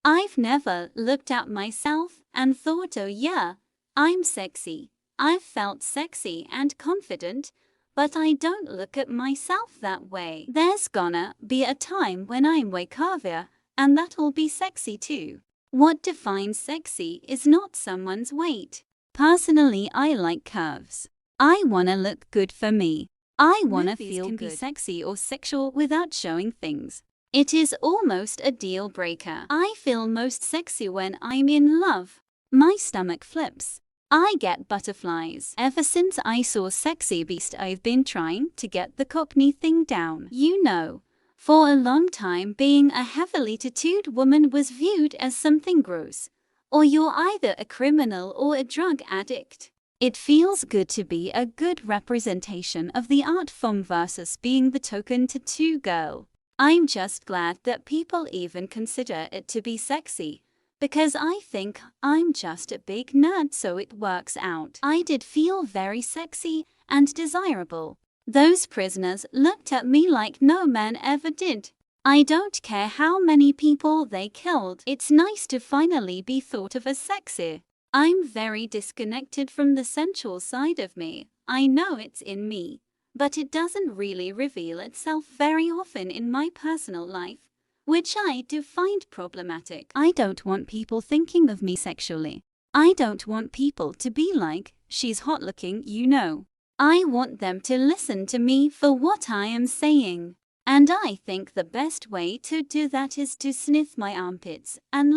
I've never looked at myself and thought, oh yeah, I'm sexy. I've felt sexy and confident, but I don't look at myself that way. There's gonna be a time when I'm way curvier, and that'll be sexy too. What defines sexy is not someone's weight. Personally, I like curves. I wanna look good for me. I wanna feel good. Be sexy or sexual without showing things. It is almost a deal breaker. I feel most sexy when I'm in love. My stomach flips. I get butterflies. Ever since I saw Sexy Beast, I've been trying to get the Cockney thing down. You know, for a long time being a heavily tattooed woman was viewed as something gross. Or you're either a criminal or a drug addict. It feels good to be a good representation of the art form versus being the token tattoo girl. I'm just glad that people even consider it to be sexy, because I think I'm just a big nerd, so it works out. I did feel very sexy and desirable. Those prisoners looked at me like no man ever did. I don't care how many people they killed. It's nice to finally be thought of as sexy. I'm very disconnected from the sensual side of me. I know it's in me, but it doesn't really reveal itself very often in my personal life, which I do find problematic. I don't want people thinking of me sexually. I don't want people to be like, she's hot looking, you know. I want them to listen to me for what I am saying. And I think the best way to do that is to sniff my armpits and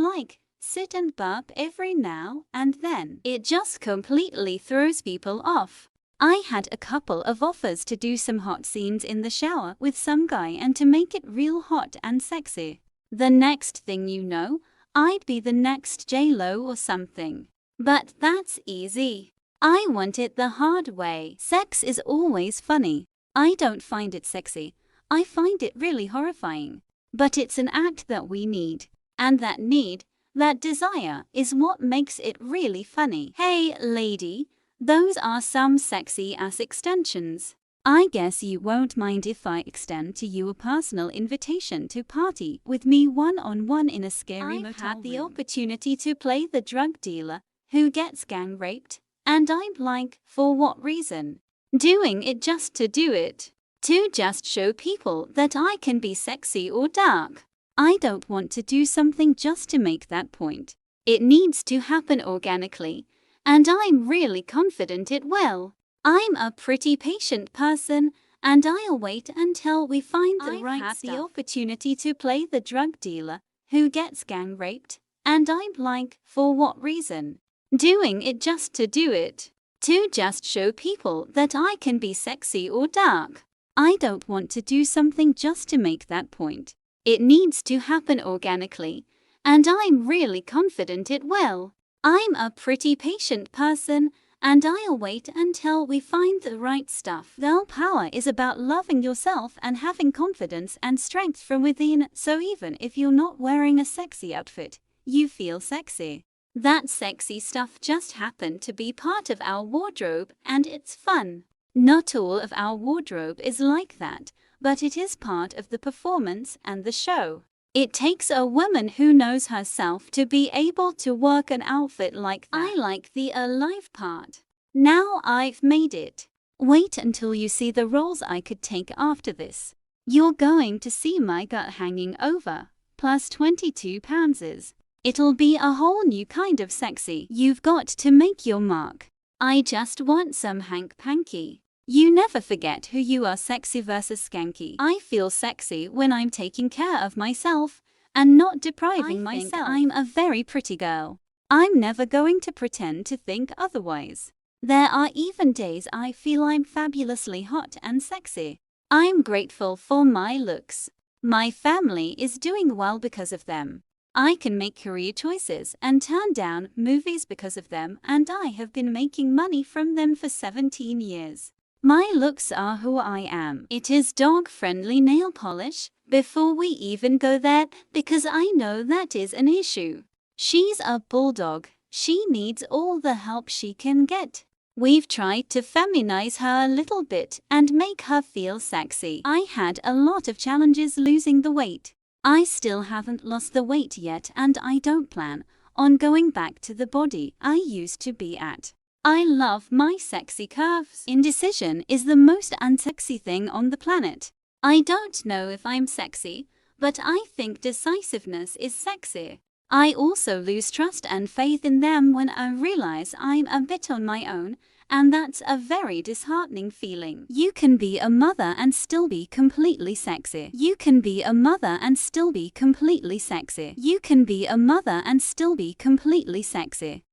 sit and burp every now and then. It just completely throws people off. I had a couple of offers to do some hot scenes in the shower with some guy and to make it real hot and sexy. The next thing you know, I'd be the next J-Lo or something. But that's easy. I want it the hard way. Sex is always funny. I don't find it sexy. I find it really horrifying. But it's an act that we need. And that need, that desire, is what makes it really funny. Hey, lady. Those are some sexy-ass extensions. I guess you won't mind if I extend to you a personal invitation to party with me one-on-one in a scary motel room. I've had the opportunity to play the drug dealer who gets gang raped, and I'm like, for what reason? Doing it just to do it. To just show people that I can be sexy or dark. I don't want to do something just to make that point. It needs to happen organically. And I'm really confident it will. I'm a pretty patient person, and I'll wait until we find the right stuff. I've had the opportunity to play the drug dealer who gets gang raped, and I'm like, for what reason? Doing it just to do it. To just show people that I can be sexy or dark. I don't want to do something just to make that point. It needs to happen organically, and I'm really confident it will. I'm a pretty patient person, and I'll wait until we find the right stuff. Girl power is about loving yourself and having confidence and strength from within, so even if you're not wearing a sexy outfit, you feel sexy. That sexy stuff just happened to be part of our wardrobe, and it's fun. Not all of our wardrobe is like that, but it is part of the performance and the show. It takes a woman who knows herself to be able to work an outfit like that. I like the alive part. Now I've made it. Wait until you see the roles I could take after this. You're going to see my gut hanging over, plus 22 pounds. It'll be a whole new kind of sexy. You've got to make your mark. I just want some hank-panky. You never forget who you are. Sexy versus skanky. I feel sexy when I'm taking care of myself and not depriving myself. I'm a very pretty girl. I'm never going to pretend to think otherwise. There are even days I feel I'm fabulously hot and sexy. I'm grateful for my looks. My family is doing well because of them. I can make career choices and turn down movies because of them, and I have been making money from them for 17 years. My looks are who I am. It is dog-friendly nail polish, before we even go there, because I know that is an issue. She's a bulldog. She needs all the help she can get. We've tried to feminize her a little bit and make her feel sexy. I had a lot of challenges losing the weight. I still haven't lost the weight yet, and I don't plan on going back to the body I used to be at. I love my sexy curves. Indecision is the most unsexy thing on the planet. I don't know if I'm sexy, but I think decisiveness is sexy. I also lose trust and faith in them when I realize I'm a bit on my own, and that's a very disheartening feeling. You can be a mother and still be completely sexy. You can be a mother and still be completely sexy. You can be a mother and still be completely sexy.